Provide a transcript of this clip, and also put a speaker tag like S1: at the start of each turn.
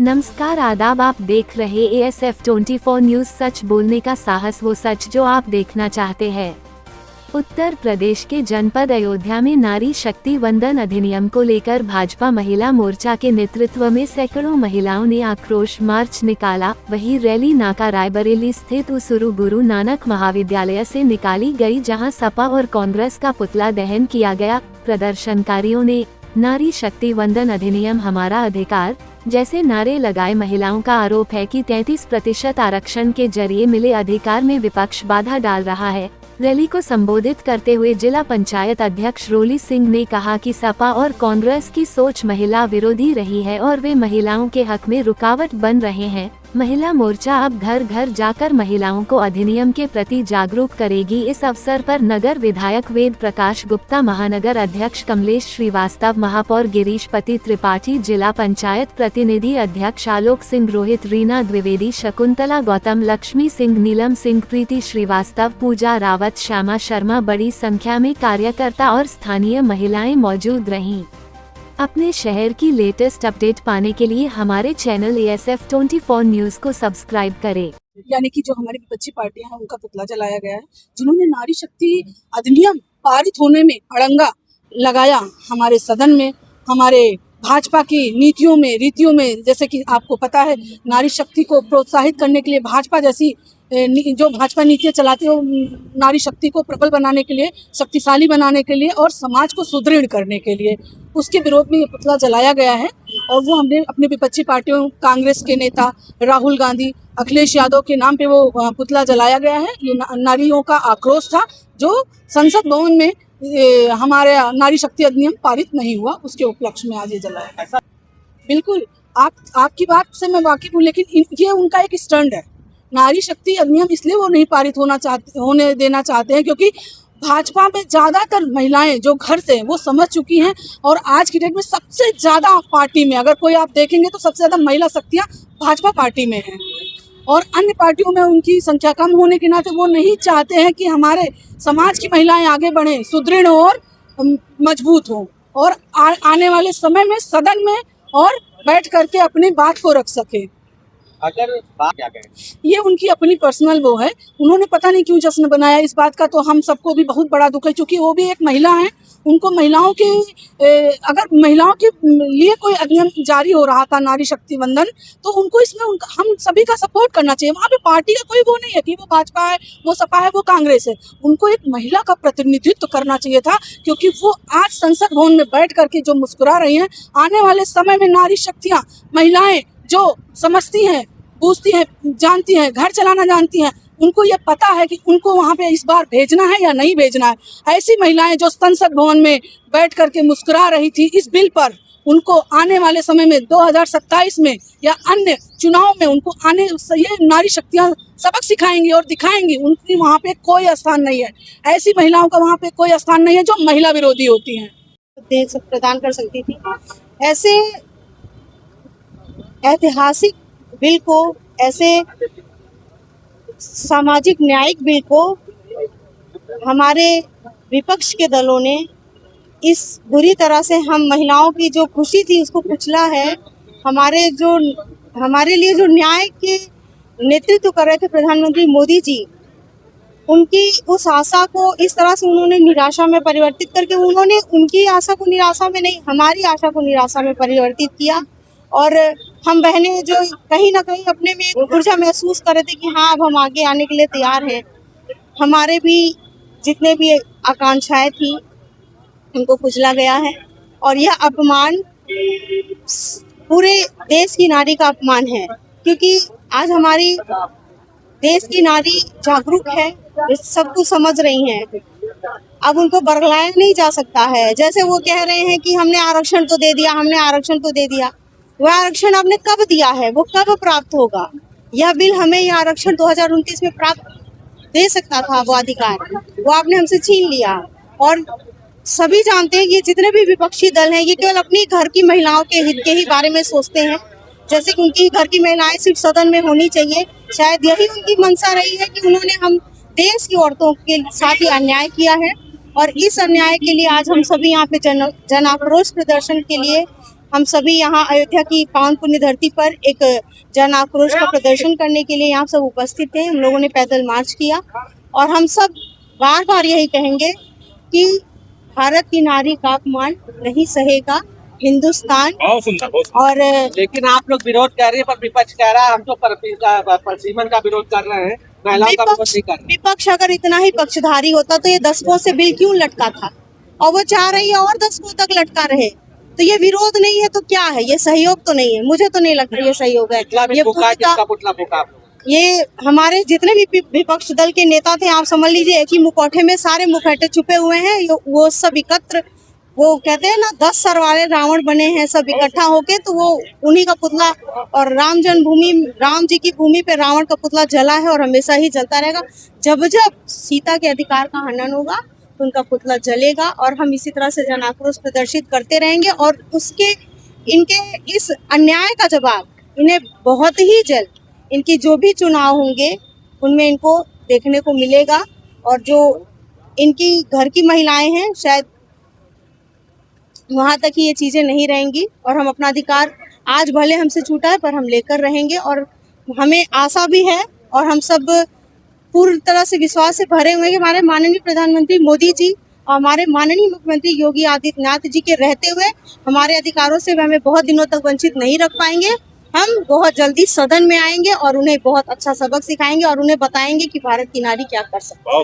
S1: नमस्कार आदाब, आप देख रहे ASF 24 न्यूज। सच बोलने का साहस, वो सच जो आप देखना चाहते हैं। उत्तर प्रदेश के जनपद अयोध्या में नारी शक्ति वंदन अधिनियम को लेकर भाजपा महिला मोर्चा के नेतृत्व में सैकड़ों महिलाओं ने आक्रोश मार्च निकाला। वही रैली नाका रायबरेली स्थित उसुरु गुरु नानक महाविद्यालय से निकाली गई, जहां सपा और कांग्रेस का पुतला दहन किया गया। प्रदर्शनकारियों ने नारी शक्ति वंदन अधिनियम हमारा अधिकार जैसे नारे लगाए। महिलाओं का आरोप है कि 33% आरक्षण के जरिए मिले अधिकार में विपक्ष बाधा डाल रहा है। रैली को संबोधित करते हुए जिला पंचायत अध्यक्ष रोली सिंह ने कहा कि सपा और कांग्रेस की सोच महिला विरोधी रही है और वे महिलाओं के हक में रुकावट बन रहे हैं। महिला मोर्चा अब घर घर जाकर महिलाओं को अधिनियम के प्रति जागरूक करेगी। इस अवसर पर नगर विधायक वेद प्रकाश गुप्ता, महानगर अध्यक्ष कमलेश श्रीवास्तव, महापौर गिरीश पति त्रिपाठी, जिला पंचायत प्रतिनिधि अध्यक्ष आलोक सिंह, रोहित, रीना द्विवेदी, शकुंतला गौतम, लक्ष्मी सिंह, नीलम सिंह, प्रीति श्रीवास्तव, पूजा रावत, श्यामा शर्मा, बड़ी संख्या में कार्यकर्ता और स्थानीय महिलाएं मौजूद रहीं। अपने शहर की लेटेस्ट अपडेट पाने के लिए हमारे चैनल ASF 24 न्यूज को सब्सक्राइब करें।
S2: यानी कि जो हमारी विपक्षी पार्टियां हैं उनका पुतला जलाया गया है, जिन्होंने नारी शक्ति अधिनियम पारित होने में अड़ंगा लगाया हमारे सदन में, हमारे भाजपा की नीतियों में, रीतियों में। जैसे कि आपको पता है, नारी शक्ति को प्रोत्साहित करने के लिए भाजपा जैसी जो भाजपा नीतियाँ चलाती है, नारी शक्ति को प्रबल बनाने के लिए, शक्तिशाली बनाने के लिए और समाज को सुदृढ़ करने के लिए, उसके विरोध में ये पुतला जलाया गया है। और वो हमने अपने विपक्षी पार्टियों, कांग्रेस के नेता राहुल गांधी, अखिलेश यादव के नाम पे वो पुतला जलाया गया है। ये नारियों का आक्रोश था जो संसद भवन में हमारे नारी शक्ति अधिनियम पारित नहीं हुआ, उसके उपलक्ष्य में आज ये जलाया गया। बिल्कुल, आपकी बात से मैं वाकिफ हूँ, लेकिन ये उनका एक स्टंट है। नारी शक्ति अधिनियम इसलिए वो नहीं पारित होने देना चाहते हैं क्योंकि भाजपा में ज़्यादातर महिलाएं जो घर से वो समझ चुकी हैं। और आज की डेट में सबसे ज़्यादा पार्टी में अगर कोई आप देखेंगे तो सबसे ज़्यादा महिला शक्तियाँ भाजपा पार्टी में हैं, और अन्य पार्टियों में उनकी संख्या कम होने के नाते वो नहीं चाहते हैं कि हमारे समाज की महिलाएं आगे बढ़ें, सुदृढ़ हो और मजबूत हों, और आने वाले समय में सदन में और बैठ करके अपनी बात को रख सके।
S3: अगर बात क्या करें,
S2: ये उनकी अपनी पर्सनल वो है, उन्होंने पता नहीं क्यों जश्न बनाया इस बात का। तो हम सबको भी बहुत बड़ा दुख है, क्योंकि वो भी एक महिला है। उनको महिलाओं के अगर महिलाओं के लिए कोई अधिनियम जारी हो रहा था, नारी शक्ति वंदन, तो उनको इसमें हम सभी का सपोर्ट करना चाहिए। वहाँ पे पार्टी का कोई वो नहीं है कि वो भाजपा है, वो सपा है, वो कांग्रेस है। उनको एक महिला का प्रतिनिधित्व करना चाहिए था, क्योंकि वो आज संसद भवन में बैठ करके जो मुस्कुरा रही हैं, आने वाले समय में नारी शक्तियाँ, महिलाएं जो समझती हैं, बूझती हैं, जानती हैं, घर चलाना जानती हैं, उनको ये पता है कि उनको वहाँ पे इस बार भेजना है या नहीं भेजना है। ऐसी महिलाएं जो संसद भवन में बैठ करके मुस्कुरा रही थी इस बिल पर, उनको आने वाले समय में 2027 में या अन्य चुनाव में उनको ये नारी शक्तियाँ सबक सिखाएंगी और दिखाएंगी। उनकी वहाँ पे कोई स्थान नहीं है, ऐसी महिलाओं का वहाँ पे कोई स्थान नहीं है जो महिला विरोधी होती हैं।
S4: देश प्रदान कर सकती थी। ऐसे ऐतिहासिक बिल को, ऐसे सामाजिक न्यायिक बिल को हमारे विपक्ष के दलों ने इस बुरी तरह से हम महिलाओं की जो खुशी थी उसको कुचला है। हमारे लिए जो न्याय के नेतृत्व कर रहे थे प्रधानमंत्री मोदी जी, उनकी उस आशा को इस तरह से उन्होंने निराशा में परिवर्तित करके, उन्होंने उनकी आशा को निराशा में नहीं, हमारी आशा को निराशा में परिवर्तित किया। और हम बहनें जो कहीं ना कहीं अपने में एक ऊर्जा महसूस कर रहे थे कि हाँ, अब हम आगे आने के लिए तैयार हैं, हमारे भी जितने भी आकांक्षाएं थी उनको कुचला गया है। और यह अपमान पूरे देश की नारी का अपमान है, क्योंकि आज हमारी देश की नारी जागरूक है, सब कुछ समझ रही हैं। अब उनको बरगलाया नहीं जा सकता है। जैसे वो कह रहे हैं कि हमने आरक्षण तो दे दिया, हमने आरक्षण तो दे दिया। वह आरक्षण आपने कब दिया है, वो कब प्राप्त होगा? यह बिल हमें यह आरक्षण 2029 में प्राप्त दे सकता था, वो अधिकार वो आपने हमसे छीन लिया। और सभी जानते हैं कि जितने भी विपक्षी दल हैं, ये केवल अपनी घर की महिलाओं के हित के ही बारे में सोचते हैं। जैसे कि उनकी घर की महिलाएं सिर्फ सदन में होनी चाहिए, शायद यही उनकी मंशा रही है कि उन्होंने हम देश की औरतों के साथ ही अन्याय किया है। और इस अन्याय के लिए आज हम सभी यहाँ पे जन आक्रोश प्रदर्शन के लिए हम सभी यहाँ अयोध्या की पावन पुण्य धरती पर एक जन आक्रोश का प्रदर्शन करने के लिए यहाँ सब उपस्थित थे। हम लोगों ने पैदल मार्च किया और हम सब बार बार यही कहेंगे कि भारत की नारी का अपमान नहीं सहेगा हिंदुस्तान। और
S3: लेकिन आप लोग विरोध कर रहे हैं, पर विपक्ष कह रहा है हम तो परसीमन का विरोध कर रहे हैं, महिलाओं का विरोध नहीं कर रहे।
S4: विपक्ष अगर इतना ही पक्षधारी होता तो ये दशकों से बिल क्यों लटका था, और वो चाह रही है और दशकों तक लटका रहे। तो ये विरोध नहीं है तो क्या है, ये सहयोग तो नहीं है। मुझे तो नहीं लगता ये सहयोग है। ये हमारे जितने भी विपक्ष दल के नेता थे, आप समझ लीजिए एक ही मुखौटे में सारे मुखौटे छुपे हुए हैं। वो सब एकत्र, वो कहते हैं ना 10 सर वाले रावण बने हैं, सब इकट्ठा होके, तो वो उन्हीं का पुतला। और राम जन्मभूमि, राम जी की भूमि पे रावण का पुतला जला है और हमेशा ही जलता रहेगा। जब जब सीता के अधिकार का हनन होगा तो उनका पुतला जलेगा और हम इसी तरह से जन आक्रोश प्रदर्शित करते रहेंगे। और उसके इनके इस अन्याय का जवाब इन्हें बहुत ही जल्द, इनकी जो भी चुनाव होंगे उनमें इनको देखने को मिलेगा। और जो इनकी घर की महिलाएं हैं, शायद वहां तक ही ये चीजें नहीं रहेंगी। और हम अपना अधिकार आज भले हमसे छूटा है पर हम लेकर रहेंगे। और हमें आशा भी है और हम सब पूरी तरह से विश्वास से भरे हुए हैं कि हमारे माननीय प्रधानमंत्री मोदी जी और हमारे माननीय मुख्यमंत्री योगी आदित्यनाथ जी के रहते हुए हमारे अधिकारों से हमें बहुत दिनों तक वंचित नहीं रख पाएंगे। हम बहुत जल्दी सदन में आएंगे और उन्हें बहुत अच्छा सबक सिखाएंगे और उन्हें बताएंगे कि भारत की नारी क्या कर सकती है।